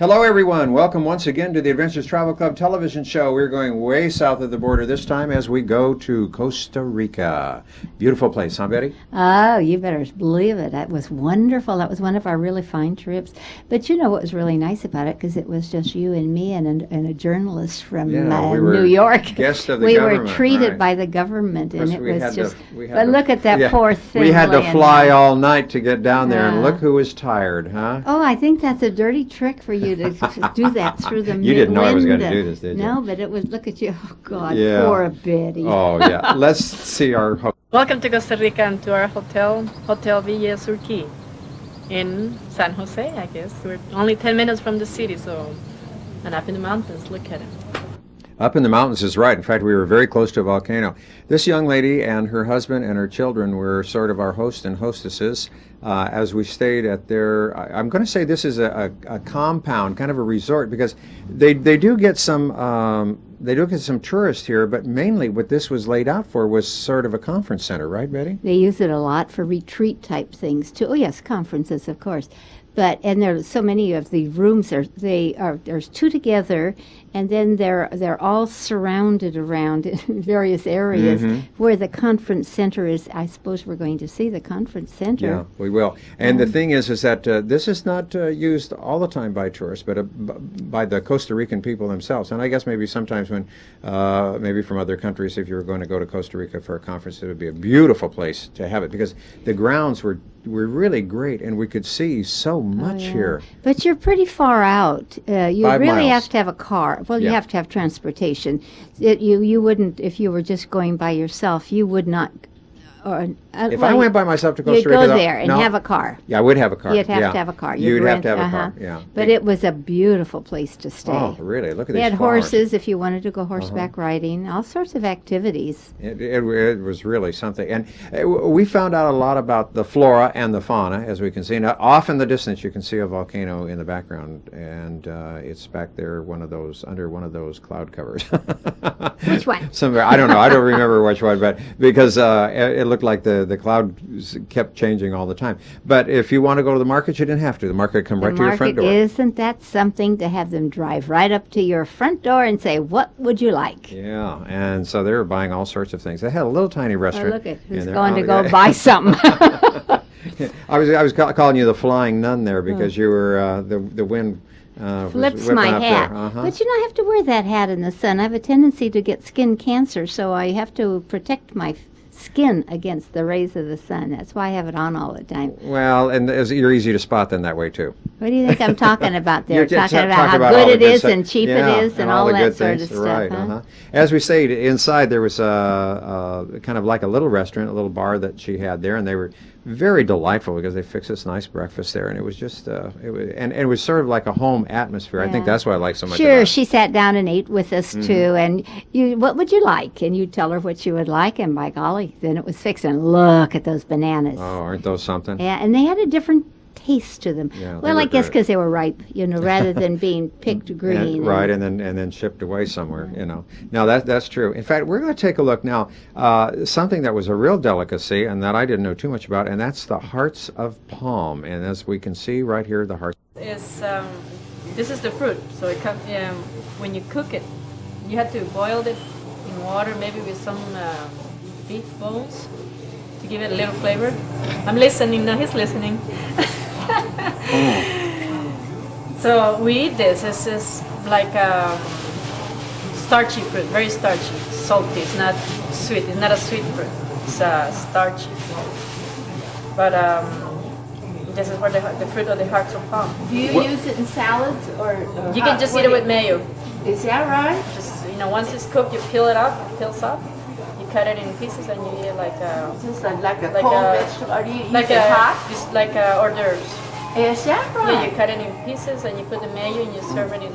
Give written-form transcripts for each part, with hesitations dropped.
Hello everyone, welcome once again to the Adventures Travel Club television show. We're going way south of the border this time as we go to Costa Rica. Beautiful place, huh Betty? Oh, you better believe it. That was wonderful. That was one of our really fine trips. But you know what was really nice about it? Because it was just you and me and a journalist from New York. Guest of the we government. were treated right. by the government, and it was just. But to, look at that poor thing. We had to fly there. all night to get down there, and look who was tired, huh? Oh, I think that's a dirty trick for you to do that through the You didn't know I was going to do this, did you? No, but it was, look at you. Oh, God, yeah. poor Betty. Oh, yeah. Let's see our... Welcome to Costa Rica and to our hotel, Hotel Villa Surquí in San Jose, I guess. We're only 10 minutes from the city, so, and up in the mountains, look at it. Up in the mountains is right. In fact, we were very close to a volcano. This young lady and her husband and her children were sort of our hosts and hostesses as we stayed at their, I'm going to say this is a compound, kind of a resort, because they do get some tourists here, but mainly what this was laid out for was sort of a conference center, right, Betty? They use it a lot for retreat type things too. Oh yes, conferences, of course. But and there's so many of the rooms there's two together, and then they're all surrounded around in various areas where the conference center is. I suppose we're going to see the conference center. Yeah, we will. And the thing is that this is not used all the time by tourists, but by the Costa Rican people themselves. And I guess maybe sometimes when maybe from other countries, if you were going to go to Costa Rica for a conference, it would be a beautiful place to have it because the grounds were really great, and we could see so much here. But you're pretty far out. You 5 really miles. have to have a car. Well, you have to have transportation. You wouldn't, if you were just going by yourself, you would not. If I went by myself to Costa Rica, you'd go there and have a car. Yeah, I would have a car. You'd have to have a car. You'd have to have a car, yeah. But it was a beautiful place to stay. Oh, really? Look at They these had flowers. horses if you wanted to go horseback riding, all sorts of activities. It was really something. And we found out a lot about the flora and the fauna, as we can see. Now, off in the distance, you can see a volcano in the background, and it's back there, under one of those cloud covers. Which one? Somewhere, I don't know. I don't remember which one, but because it looked like the clouds kept changing all the time. But if you want to go to the market, you didn't have to. The market would come right to your front door. Isn't that something to have them drive right up to your front door and say, "What would you like?" Yeah, and so they were buying all sorts of things. They had a little tiny restaurant. Oh, look at who's going to go buy something. I was calling you the flying nun there because you were the wind. Flips my hat. But you know, I have to wear that hat in the sun. I have a tendency to get skin cancer, so I have to protect my skin against the rays of the sun. That's why I have it on all the time. Well, and you're easy to spot then that way too. What do you think I'm talking about there? You're talking talking about how about good all the it good is stuff. and cheap Yeah, it is and all all the that good sort things. of stuff. Right, Huh? As we stayed inside, there was kind of like a little restaurant, a little bar that she had there, and they were very delightful because they fixed this nice breakfast there, and it was just it was sort of like a home atmosphere. I think that's what I like so much. Sure, about it. she sat down and ate with us too, and what would you like? And you'd tell her what you would like, and by golly, then it was fixed. And look at those bananas. Oh, aren't those something? Yeah, and they had a different taste to them. Yeah, well, I guess because they were ripe, rather than being picked green. Right, and then shipped away somewhere, Now that's true. In fact, we're going to take a look now. Something that was a real delicacy and that I didn't know too much about, and that's the hearts of palm. And as we can see right here, the hearts. This is the fruit, so it comes when you cook it. You have to boil it in water, maybe with some beef bones to give it a little flavor. I'm listening now. He's listening. So we eat this. This is like a starchy fruit, very starchy, salty. It's not sweet. It's not a sweet fruit. It's starchy. But this is where the fruit of the hearts of palm. Do you use it in salads or? You can just eat it with mayo. Is that right? Just once it's cooked, you peel it up. It peels up. You cut it in pieces and you eat it like a. Just like a cold vegetable, or do you like eat it hot? Just like hors d'oeuvres. Is that right? Yeah, you cut it in pieces and you put the mayo and you serve it in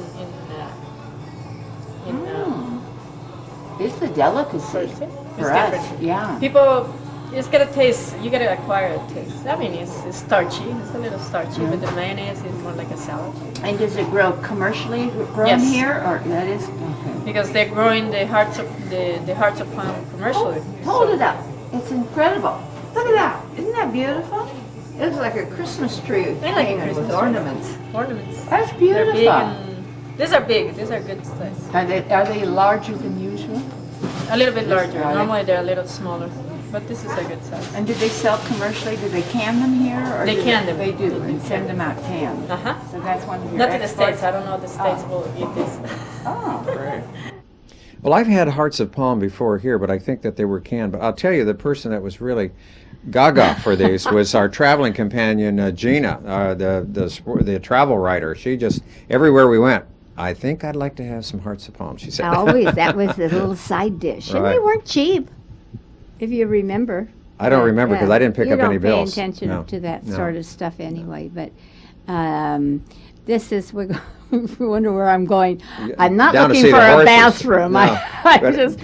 It's a delicacy for us. different. Yeah. People, it's got a taste. You got to acquire a taste. I mean, it's starchy. It's a little starchy, but the mayonnaise is more like a salad. And does it grow commercially grown Yes. here, or that is? Okay. Because they're growing the hearts of palm commercially. Hold it up. It's incredible. Look at that. Isn't that beautiful? It's like a Christmas tree I like a painted Christmas with tree. ornaments. Ornaments. That's They're beautiful. big and these are big. These are good size. Are they larger than usual? A little bit larger. Are they? Normally they're a little smaller, but this is a good size. And do they sell commercially? Do they can them here? Or They do can them. They do, They and can. send them out canned. So that's one of your Not in the exports? States. I don't know if the States will eat this. Oh, great. Well, I've had hearts of palm before here, but I think that they were canned. But I'll tell you, the person that was really gaga for these was our traveling companion, Gina, the travel writer. She just, everywhere we went, I think I'd like to have some hearts of palm, she said. Always. That was the little side dish. And they Right. weren't cheap, if you remember. I don't remember because I didn't pick you up any bills. You don't pay attention No. to that No. sort of stuff anyway. But this is, we wonder where I'm going. I'm not Down to looking see for the a horses. bathroom. No. I But- just,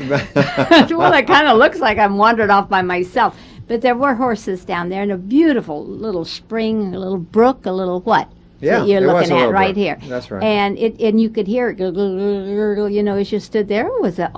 well, it kind of looks like I'm wandered off by myself. But there were horses down there and a beautiful little spring, a little brook, a little what? Yeah, that you're it was looking a at little right brook. here. That's right. And you could hear it, you know, as you stood there. It was it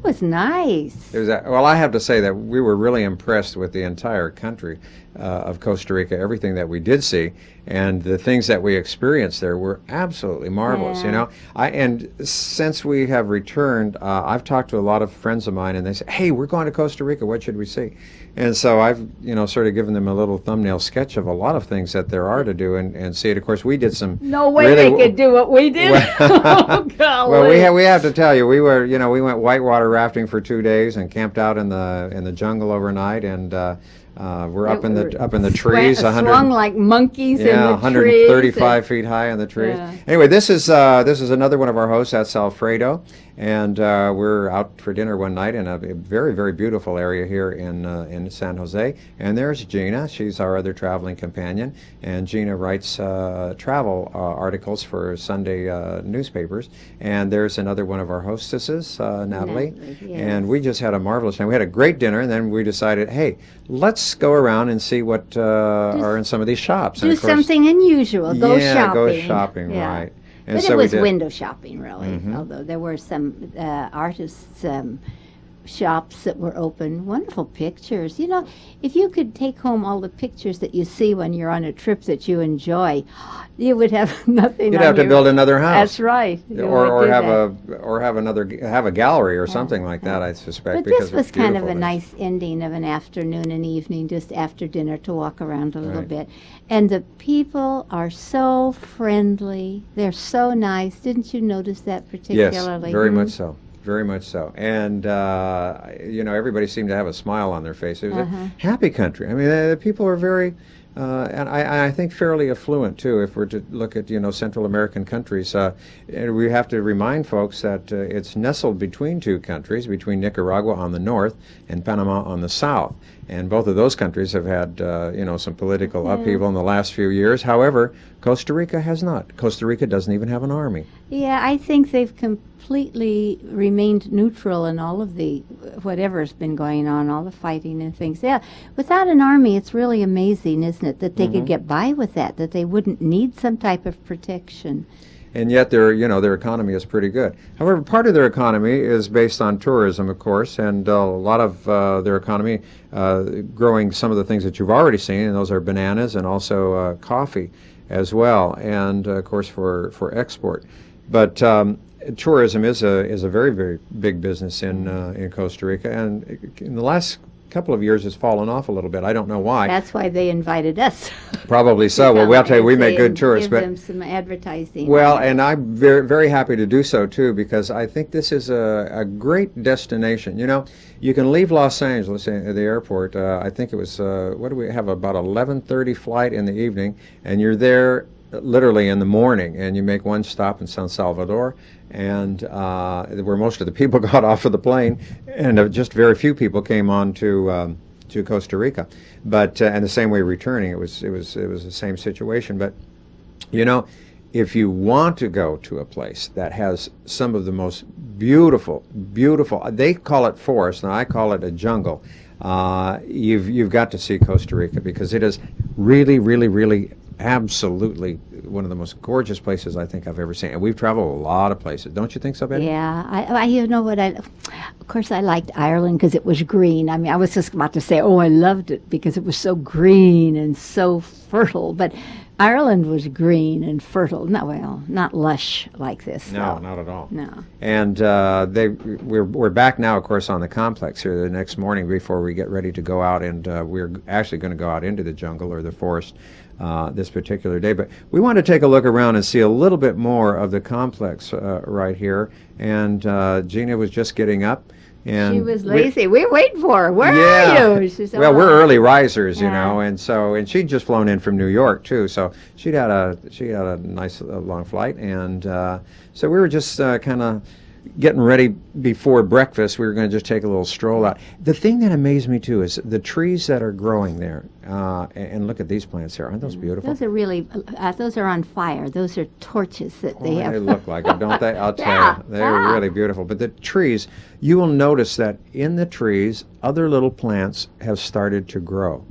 was nice. It was well, I have to say that we were really impressed with the entire country of Costa Rica, everything that we did see, and the things that we experienced there were absolutely marvelous. You Yeah. know, and since we have returned, I've talked to a lot of friends of mine, and they say, "Hey, we're going to Costa Rica. What should we see?" And so I've, sort of given them a little thumbnail sketch of a lot of things that there are to do and see it. Of course, we did some. No way really, they could do what we did. Oh, golly. Well, we have to tell you, we went whitewater rafting for 2 days and camped out in the jungle overnight, and we're up in the trees, swung like monkeys in the 135 trees. feet high in the trees. Yeah. Anyway, this is another one of our hosts. That's Alfredo, and we're out for dinner one night in a very, very beautiful area here in San Jose. And there's Gina. She's our other traveling companion, and Gina writes travel articles for Sunday newspapers. And there's another one of our hostesses, Natalie. Yes. And we just had a marvelous time. We had a great dinner, and then we decided, hey, let's go around and see what are in some of these shops. Do And of course, something unusual. Go yeah, shopping. go shopping, Yeah. right. And But so it we was did. Mm-hmm. window shopping, really, although there were some artists' shops that were open. Wonderful pictures. You know, if you could take home all the pictures that you see when you're on a trip that you enjoy, you would have nothing. You'd on have to your- build another house. That's right. You Or would have do that. have a gallery or something like that, I suspect. But because this was it's kind of a beautiful. nice ending of an afternoon and evening, just after dinner to walk around a little Right. bit. And the people are so friendly. They're so nice. Didn't you notice that Yes, particularly? very Hmm? much so. Very much so. And, everybody seemed to have a smile on their face. It was a happy country. I mean, the people are very, and I think fairly affluent, too, if we're to look at, Central American countries. And we have to remind folks that it's nestled between two countries, between Nicaragua on the north and Panama on the south. And both of those countries have had, some political upheaval in the last few years. However, Costa Rica has not. Costa Rica doesn't even have an army. Yeah, I think they've completely remained neutral in all of the whatever's been going on, all the fighting and things. Yeah, without an army, it's really amazing, isn't it, that they could get by with that they wouldn't need some type of protection. And yet their economy is pretty good. However, part of their economy is based on tourism, of course, and a lot of their economy growing some of the things that you've already seen, and those are bananas and also coffee as well, and of course for export. But tourism is a very, very big business in Costa Rica, and in the last couple of years has fallen off a little bit. I don't know why. That's why they invited us. Probably so. Well, we'll tell you, we make good tourists, give but them some advertising. well, and I'm very, very happy to do so too, because I think this is a great destination. You can leave Los Angeles at the airport. I think it was what do we have, about 11:30 flight in the evening, and you're there literally in the morning, and you make one stop in San Salvador, and where most of the people got off of the plane, and just very few people came on to Costa Rica. But and the same way returning, it was the same situation. But if you want to go to a place that has some of the most beautiful, they call it forest, and I call it a jungle. You've got to see Costa Rica, because it is really, really, really absolutely one of the most gorgeous places I think I've ever seen. And we've traveled a lot of places. Don't you think so, Betty? Yeah, you know what, of course I liked Ireland because it was green. I mean, I was just about to say, oh, I loved it because it was so green and so fertile, but Ireland was green and fertile. No, well, not lush like this. No, though. not at all. No. And we're back now, of course, on the complex here the next morning before we get ready to go out, and we're actually going to go out into the jungle or the forest this particular day. But we want to take a look around and see a little bit more of the complex right here. And Gina was just getting up. And she was lazy. We were waiting for her. Where are you? She said, well, we're early risers, you Yeah. know, and she'd just flown in from New York too, so she had a nice long flight, and so we were just kind of getting ready before breakfast. We were going to just take a little stroll out. The thing that amazed me too is the trees that are growing there, and look at these plants here. Aren't those beautiful? Those are really, those are on fire. Those are torches that they have. They look like it, don't they? I'll tell Yeah, you, they're really beautiful. But the trees, you will notice that in the trees, other little plants have started to grow.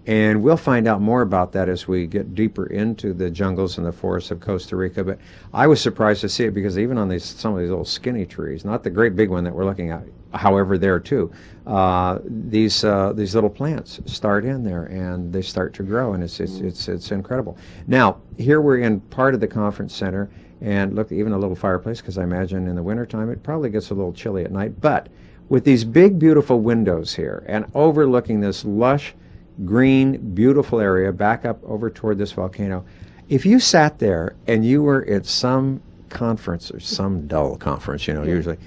And we'll find out more about that as we get deeper into the jungles and the forests of Costa Rica. But I was surprised to see it because even on some of these little skinny trees, not the great big one that we're looking at, however, there too, these little plants start in there and they start to grow, and it's incredible. Now, here we're in part of the conference center, and look, even a little fireplace, because I imagine in the wintertime it probably gets a little chilly at night. But with these big, beautiful windows here and overlooking this lush, green, beautiful area back up over toward this volcano, if you sat there and you were at some conference or some dull conference, you know, usually,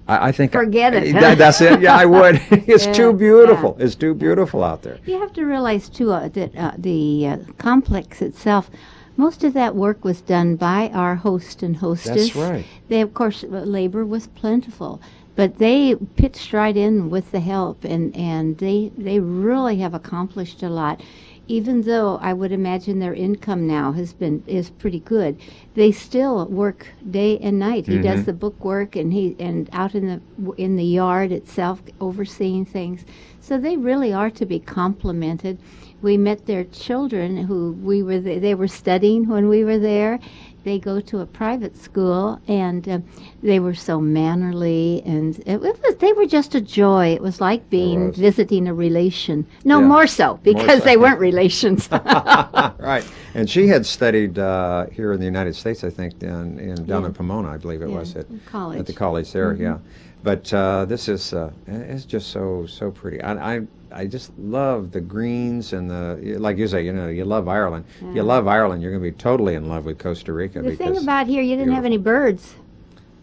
I think Forget it. That's it. Yeah, I would. It's Yeah, too beautiful. It's too beautiful out there. You have to realize, too, that the complex itself, most of that work was done by our host and hostess. That's right. They, of course, labor was plentiful, but they pitched right in with the help, and they really have accomplished a lot. Even though I would imagine their income now is pretty good, they still work day and night. He does the book work, and out in the yard itself, overseeing things. So they really are to be complimented. We met their children they were studying when we were there. They go to a private school, and they were so mannerly, and they were just a joy. It was like visiting a relation. No, Yeah. more so, because they weren't relations. Right. And she had studied here in the United States, I think, down in Pomona, I believe it was, at college. at the college there, yeah. But this is it's just so pretty. I just love the greens and like you say, you know, you love Ireland. You love Ireland, you're going to be totally in love with Costa Rica. The thing about here, you didn't have any birds.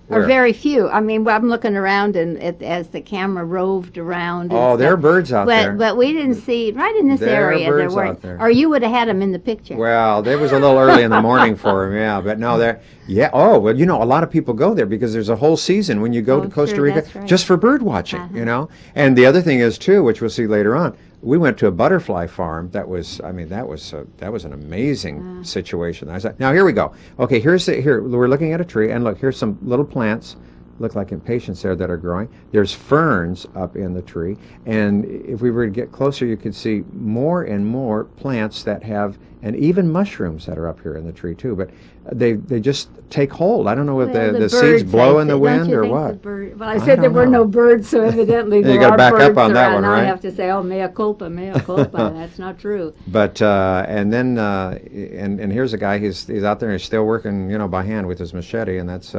Where? Or very few. I mean, I'm looking around, and as the camera roved around. Oh, there are birds out there. But we didn't see, right in this There are area, birds weren't. out there. Or you would have had them in the picture. Well, there was a little early in the morning for them, yeah. But no, yeah. Oh, well, you know, a lot of people go there because there's a whole season when you go to Costa sure, Rica that's right. just for bird watching, you know. And the other thing is too, which we'll see later on, we went to a butterfly farm. That was an amazing situation. I said, now here we go. Okay, here we're looking at a tree, and look, here's some little plants. Look like impatiens there that are growing. There's ferns up in the tree, and if we were to get closer, you could see more and more plants that have, and even mushrooms that are up here in the tree too. But they just take hold. I don't know if the seeds blow in the wind or what. Well, I said there were no birds, so evidently there You gotta are back birds up on that around. one, right? I have to say, oh, mea culpa, mea culpa. That's not true. But and then and here's a guy. He's out there and he's still working, you know, by hand with his machete, and that's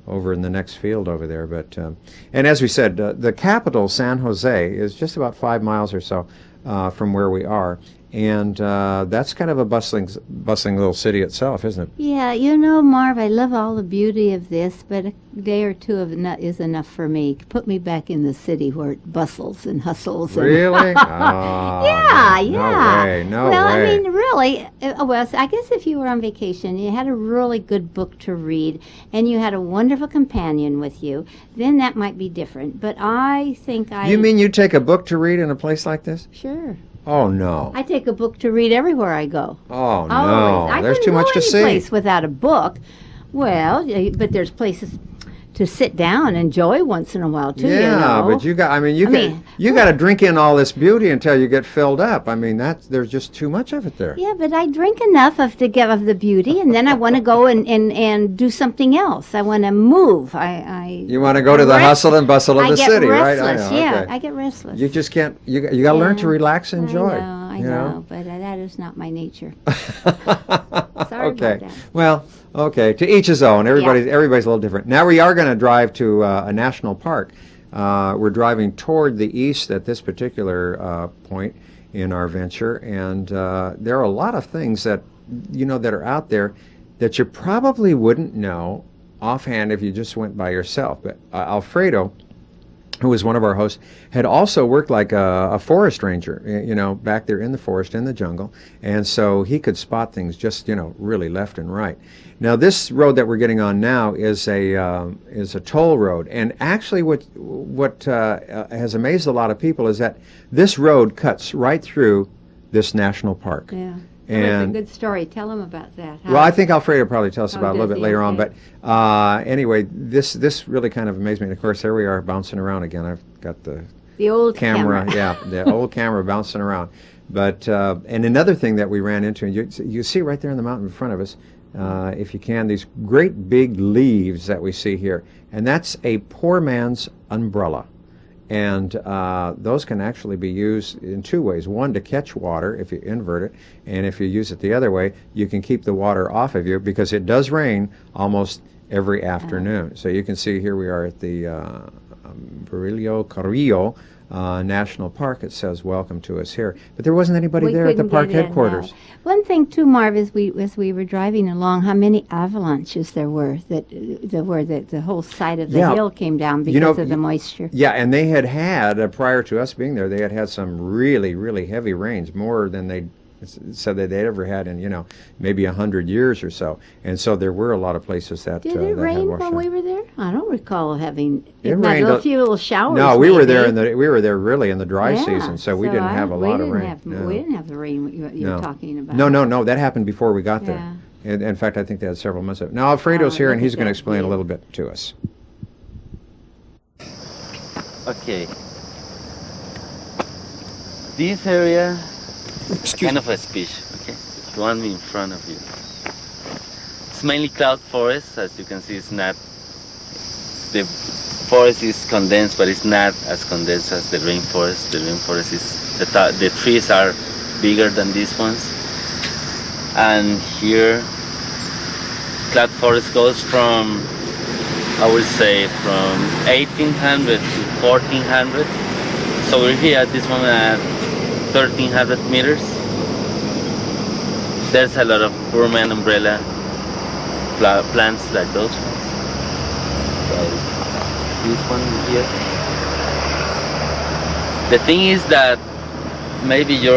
over in the next field over there. But and as we said, the capital, San Jose, is just about 5 miles or so from where we are, and that's kind of a bustling little city itself, isn't it? Yeah, you know, Marv, I love all the beauty of this, but a day or two of it is enough for me. Put me back in the city where it bustles and hustles. And Really? Yeah, yeah. No well, way. I mean, really, well, I guess if you were on vacation, you had a really good book to read, and you had a wonderful companion with you, then that might be different. But I think You mean you take a book to read in a place like this? Sure. Oh, no. I take a book to read everywhere I go. Oh, no. Always. I There's couldn't too much go to any see. place without a book. Well, but there's places. to sit down and enjoy once in a while too. Yeah, you know? but you got. I mean, you mean, got to drink in all this beauty until you get filled up. I mean, there's just too much of it there. Yeah, but I drink enough of the beauty, and then I want to go and do something else. I want to move. You want to go to the hustle and bustle of the city, right? I get restless. Yeah, okay. I get restless. You just can't. You got to learn to relax and enjoy. I you know, but that is not my nature. Sorry Okay. about that. Well, okay. To each his own. Everybody's a little different. Now we are going to drive to a national park. We're driving toward the east at this particular point in our venture, and there are a lot of things that that are out there that you probably wouldn't know offhand if you just went by yourself. But Alfredo, who was one of our hosts, had also worked like a forest ranger, back there in the forest, in the jungle, and so he could spot things just, really left and right. Now, this road that we're getting on now is a toll road, and actually, what has amazed a lot of people is that this road cuts right through this national park. Yeah. And that's a good story. Tell them about that. Well, I think Alfredo probably tell us about it a little does bit he? later on. Okay. But anyway, this really kind of amazed me. And of course, there we are bouncing around again. I've got the old camera. Yeah, the old camera bouncing around. But and another thing that we ran into, and you see right there in the mountain in front of us, if you can, these great big leaves that we see here, and that's a poor man's umbrella. And those can actually be used in two ways. One, to catch water if you invert it, and if you use it the other way, you can keep the water off of you, because it does rain almost every afternoon. So you can see here we are at the Barillo Carrillo National Park. It says welcome to us here. But there wasn't anybody there at the couldn't park get in, headquarters. no. One thing too, Marv, as we were driving along, how many avalanches there were that the whole side of the Yeah. hill came down because of the moisture. Yeah, and they had prior to us being there, they had some really, really heavy rains, more than they said that they'd ever had in, maybe 100 years or so. And so there were a lot of places that Did it that had rain washed while out. we were there? I don't recall having It not rained a few little showers. No, we were there maybe. we were there really in the dry Yeah, season, so we didn't have a lot of rain. No. We didn't have the rain you're No. talking about. No, that happened before we got there. Yeah. In fact, I think they had several months of it. Now, Alfredo's here, and look he's at going to that explain a view. little bit to us. Okay. This area is kind of a speech, okay? The one in front of you. It's mainly cloud forest. As you can see, it's not, the forest is condensed, but it's not as condensed as the rainforest. The rainforest is, the trees are bigger than these ones. And here, cloud forest goes from, I would say, from 1800 to 1400. So we're here at this moment at 1300 meters. There's a lot of poor man umbrella plants like those ones. Like this one here. The thing is that maybe you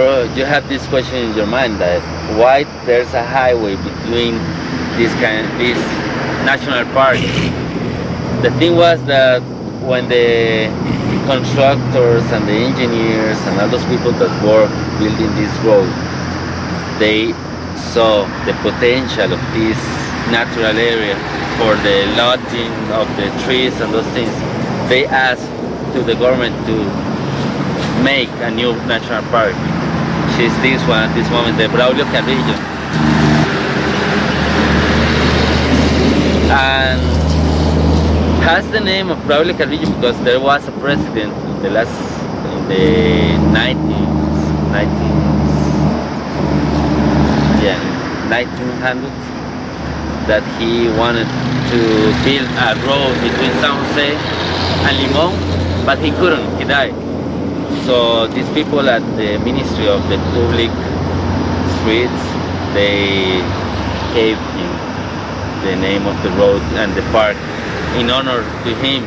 have this question in your mind, that why there's a highway between this national park. The thing was that when the constructors and the engineers and all those people that were building this road, they saw the potential of this natural area for the lodging of the trees and those things. They asked to the government to make a new national park, which is this one at this moment, the Braulio Carrillo. And has the name of Braulio Carrillo because there was a president in the 1900s that he wanted to build a road between San Jose and Limon, but he couldn't, he died. So these people at the Ministry of the Public Streets, they gave him the name of the road and the park in honor to him.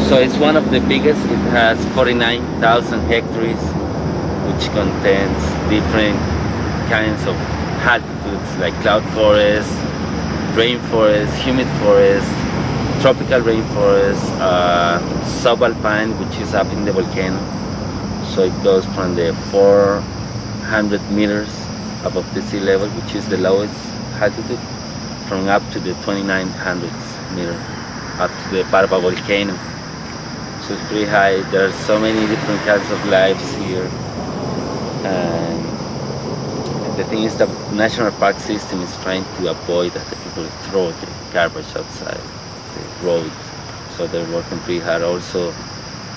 So it's one of the biggest. It has 49,000 hectares, which contains different kinds of altitudes like cloud forest, rainforest, humid forest, tropical rainforest, subalpine, which is up in the volcano. So it goes from the 400 meters above the sea level, which is the lowest altitude, from up to the 2900 meters. up to the Barba volcano. So it's pretty high. There's so many different kinds of lives here. And the thing is, the national park system is trying to avoid that the people throw the garbage outside the road. So they're working pretty hard also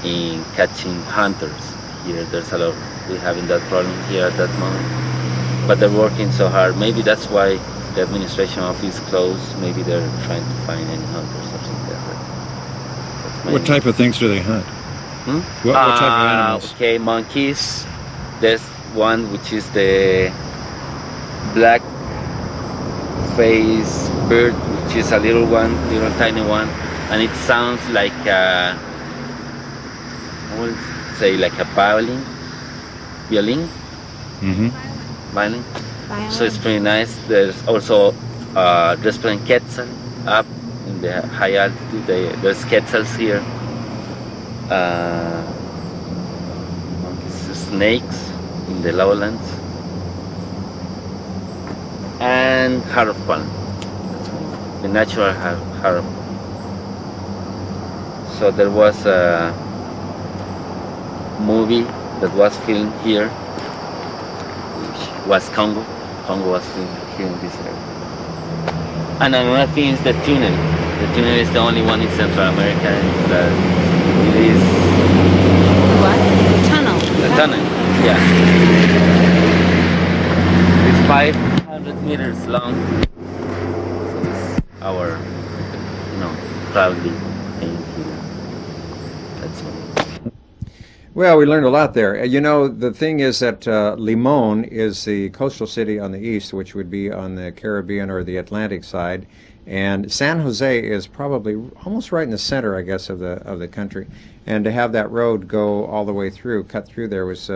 in catching hunters. Here, there's a lot. We're having that problem here at that moment. But they're working so hard. Maybe that's why the administration office closed. Maybe they're trying to find any hunters or something like that. What type of things do they hunt? What type of animals? Okay, monkeys. There's one which is the black face bird, which is a little one, little tiny one, and it sounds like I would say like a violin. Mm-hmm. Violin. So it's pretty nice. There's also there's playing quetzal up in the high altitude. There's quetzals here. Snakes in the lowlands. And heart of palm. The natural heart of palm. So there was a movie that was filmed here, which was Congo. Congo was filmed here in this area. And another thing is the tunnel. The tunnel is the only one in Central America that it is. What? Tunnel. The tunnel, yeah. It's 500 meters long. So it's our, proudly thing here. That's all. Well, we learned a lot there. The thing is that Limon is the coastal city on the east, which would be on the Caribbean or the Atlantic side, and San Jose is probably almost right in the center, I guess, of the country. And to have that road go all the way through, cut through there, was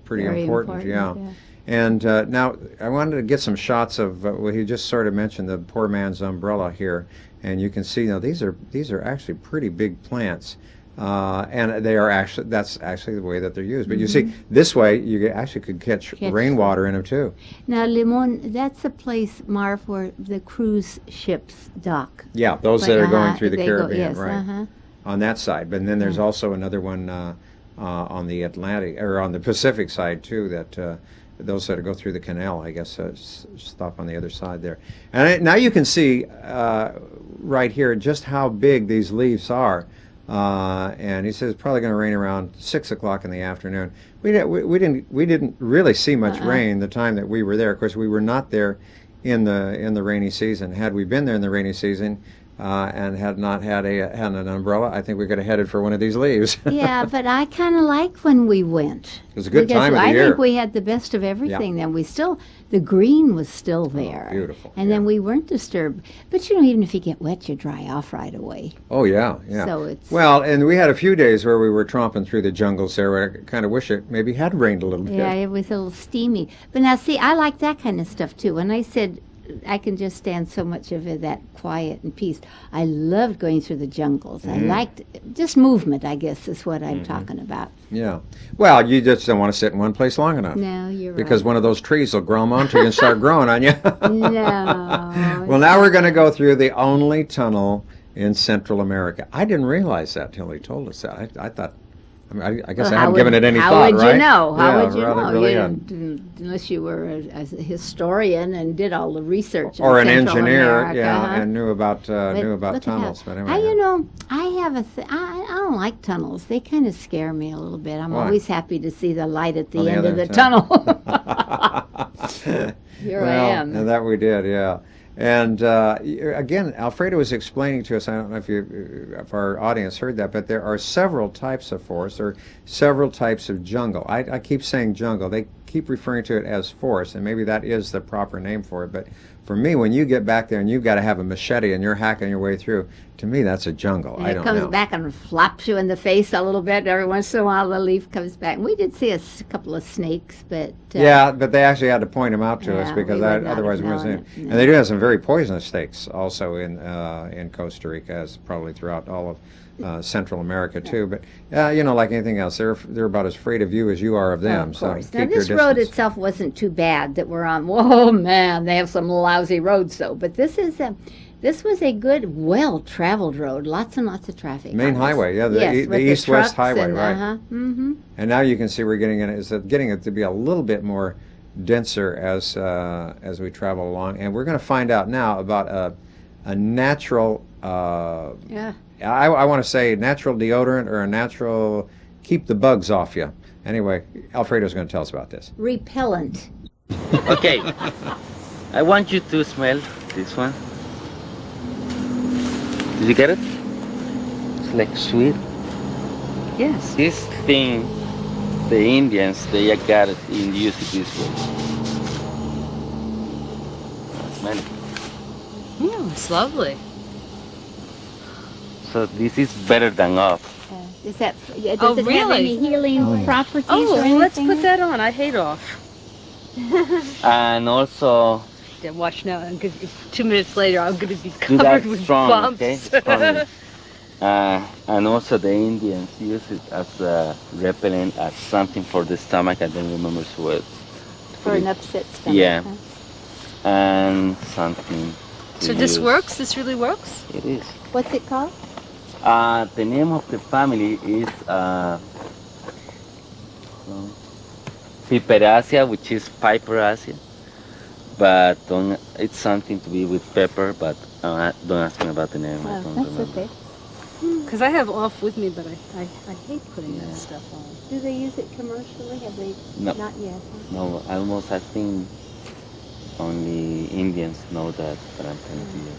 pretty Very important. Yeah. yeah. And now I wanted to get some shots of well, he just sort of mentioned the poor man's umbrella here, and you can see now these are actually pretty big plants. And that's actually the way that they're used. But you see, this way you actually could catch rainwater in them too. Now, Limon, that's a place, Marv, where the cruise ships dock. Yeah, those that are going through the they Caribbean, yes, right? On that side. But then there's also another one on the Atlantic or on the Pacific side too. That those that go through the canal, I guess, stop on the other side there. And now you can see right here just how big these leaves are. And he says it's probably going to rain around 6 o'clock in the afternoon. We didn't really see much rain the time that we were there. Of course, we were not there in the rainy season. Had we been there in the rainy season and had not had an umbrella, I think we could have headed for one of these leaves. Yeah, but I kind of like when we went. It was a good time of the year. I think we had the best of everything. Then the green was still there. Oh, beautiful. And then we weren't disturbed. But even if you get wet, you dry off right away. Oh yeah. So it's well, and we had a few days where we were tromping through the jungles there. Where I kind of wish it maybe had rained a little bit. Yeah, it was a little steamy. But now, see, I like that kind of stuff too. When I said I can just stand so much of it, that quiet and peace. I loved going through the jungles. I liked just movement, I guess, is what I'm talking about. Yeah. Well, you just don't want to sit in one place long enough. No, you're right. Because one of those trees will grow onto you and start growing on you. No. Well, now we're going to go through the only tunnel in Central America. I didn't realize that till he told us that. I thought, I guess I haven't given it any thought, right? How would you know? How would you know? Really Unless you were a historian and did all the research. Or in an Central engineer, America, and knew about look tunnels. at But that. anyway, I have I don't like tunnels. They kind of scare me a little bit. I'm Why? always happy to see the light at the On the end of other the tunnel. Here I well, am. And that we did, yeah. And again, Alfredo was explaining to us, I don't know if our audience heard that, but there are several types of forest, or several types of jungle. I keep saying jungle. They keep referring to it as forest, and maybe that is the proper name for it. But for me, when you get back there and you've got to have a machete and you're hacking your way through, to me that's a jungle. And I it don't comes know. back and flops you in the face a little bit. Every once in a while, the leaf comes back. We did see a couple of snakes, but Yeah, but they actually had to point them out to us Yeah, because we would not otherwise have we wouldn't known see it, them. no. And they do have some very poisonous snakes also in Costa Rica, as probably throughout all of Central America too. But like anything else, they're about as afraid of you as you are of them. Of so course. keep Now, your this road distance. itself wasn't too bad that we're on. Whoa, man, they have some lousy roads, though. But this was a good, well-traveled road. Lots and lots of traffic. Main on this. highway, yeah, Yes, the with east-west trucks highway, and, right? Mm-hmm. And now you can see we're getting it to be a little bit more denser as we travel along, and we're going to find out now about a natural. Yeah. I want to say natural deodorant or a natural keep the bugs off you. Anyway, Alfredo's going to tell us about this. Repellent. Okay, I want you to smell this one. Did you get it? It's like sweet. Yes. This thing, the Indians, they got it and use it this way. Smell it. It's lovely. So this is better than off. Does it have really? any healing properties or Oh, anything? let's put that on. I hate off. And also Yeah, watch now. 2 minutes later, I'm going to be do that covered with strong, bumps. okay? Strong. And also the Indians use it as a repellent, as something for the stomach. I don't remember what. For an upset stomach. Yeah. huh? And something. to So this use. works? This really works? It is. What's it called? The name of the family is Piperaceae, which is Piperaceae. But it's something to be with pepper, but don't ask me about the name. I don't That's remember. okay. Because I have off with me, but I hate putting that stuff on. Do they use it commercially? Have they? No. Not yet. huh? No, almost I think only Indians know that I'm telling you.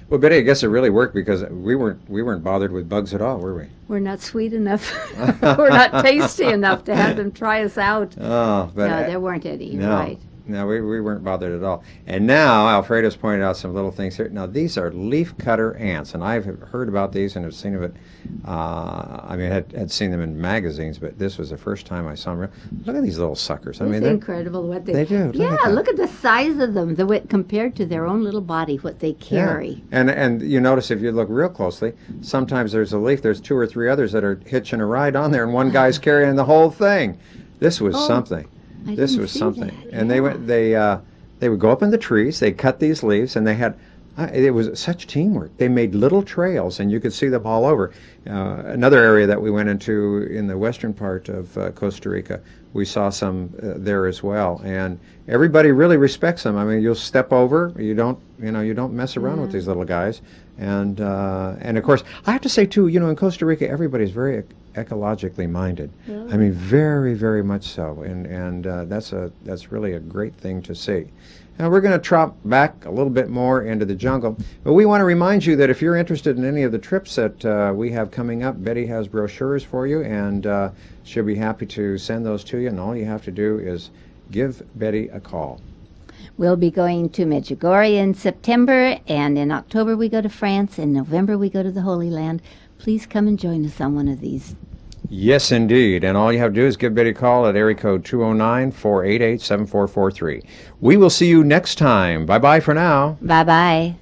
Well, Betty, I guess it really worked because we weren't bothered with bugs at all, were we? We're not sweet enough. We're not tasty enough to have them try us out. Oh, but No, there weren't any. You're no. right. No, we weren't bothered at all. And now Alfredo's pointed out some little things here. Now these are leaf cutter ants, and I've heard about these and have seen of it. I mean, I had seen them in magazines, but this was the first time I saw them. Look at these little suckers. I mean, It's they're- incredible what they do. Look Yeah, at that. look at the size of them, compared to their own little body, what they carry. Yeah. And you notice if you look real closely, sometimes there's a leaf, there's 2 or 3 others that are hitching a ride on there, and one guy's carrying the whole thing. This was something. I This didn't was see something. that. And Yeah. they would go up in the trees, they'd cut these leaves, and they had it was such teamwork. They made little trails, and you could see them all over. Another area that we went into in the western part of Costa Rica, we saw some there as well, and everybody really respects them. I mean, you'll step over, you don't mess around with these little guys, and of course, I have to say too, in Costa Rica, everybody's very ecologically minded. I mean, very, very much so, and that's really a great thing to see. Now we're going to trot back a little bit more into the jungle, but we want to remind you that if you're interested in any of the trips that we have coming up, Betty has brochures for you, and she'll be happy to send those to you, and all you have to do is give Betty a call. We'll be going to Medjugorje in September, and in October we go to France. In November we go to the Holy Land. Please come and join us on one of these. Yes, indeed. And all you have to do is give Betty a call at area code 209-488-7443. We will see you next time. Bye-bye for now. Bye-bye.